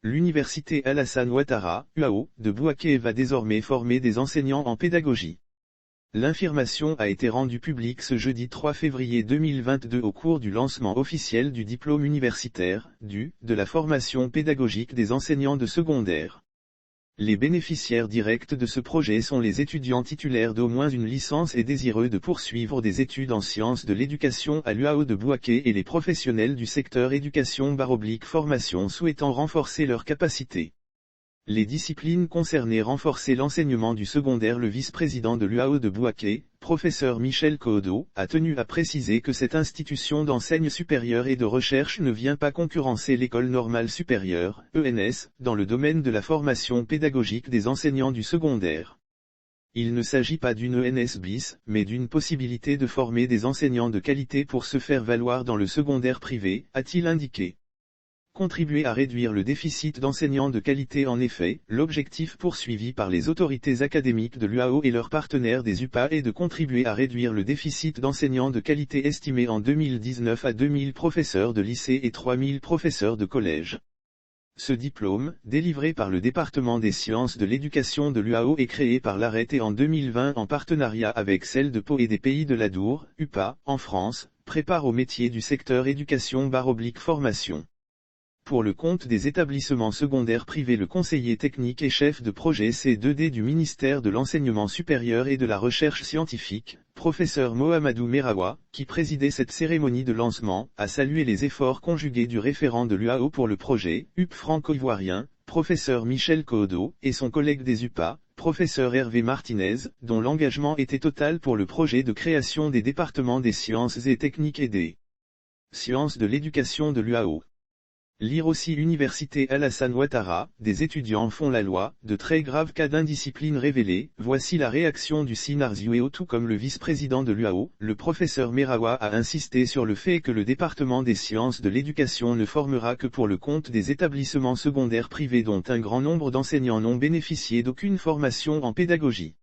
L'université Alassane Ouattara, UAO, de Bouaké va désormais former des enseignants en pédagogie. L'information a été rendue publique ce jeudi 3 février 2022 au cours du lancement officiel du diplôme universitaire, de la formation pédagogique des enseignants de secondaire. Les bénéficiaires directs de ce projet sont les étudiants titulaires d'au moins une licence et désireux de poursuivre des études en sciences de l'éducation à l'UAO de Bouaké et les professionnels du secteur éducation/formation souhaitant renforcer leurs capacités. Les disciplines concernées renforcer l'enseignement du secondaire. Le vice-président de l'UAO de Bouaké, professeur Michel Kodo, a tenu à préciser que cette institution d'enseignement supérieur et de recherche ne vient pas concurrencer l'École normale supérieure, ENS, dans le domaine de la formation pédagogique des enseignants du secondaire. Il ne s'agit pas d'une ENS bis, mais d'une possibilité de former des enseignants de qualité pour se faire valoir dans le secondaire privé, a-t-il indiqué. Contribuer à réduire le déficit d'enseignants de qualité. En effet, l'objectif poursuivi par les autorités académiques de l'UAO et leurs partenaires des UPA est de contribuer à réduire le déficit d'enseignants de qualité estimé en 2019 à 2000 professeurs de lycée et 3000 professeurs de collège. Ce diplôme, délivré par le département des sciences de l'éducation de l'UAO et créé par l'arrêté en 2020 en partenariat avec celle de Pau et des Pays de l'Adour, UPA, en France, prépare au métier du secteur éducation/formation. Pour le compte des établissements secondaires privés, le conseiller technique et chef de projet C2D du ministère de l'Enseignement supérieur et de la Recherche scientifique, professeur Mohamedou Merawa, qui présidait cette cérémonie de lancement, a salué les efforts conjugués du référent de l'UAO pour le projet, UP franco-ivoirien, professeur Michel Kodo, et son collègue des UPA, professeur Hervé Martinez, dont l'engagement était total pour le projet de création des départements des sciences et techniques et des sciences de l'éducation de l'UAO. Lire aussi Université Alassane Ouattara, des étudiants font la loi, de très graves cas d'indiscipline révélés. Voici la réaction du SINARS-UAO. Tout comme le vice-président de l'UAO, le professeur Merawa a insisté sur le fait que le département des sciences de l'éducation ne formera que pour le compte des établissements secondaires privés dont un grand nombre d'enseignants n'ont bénéficié d'aucune formation en pédagogie.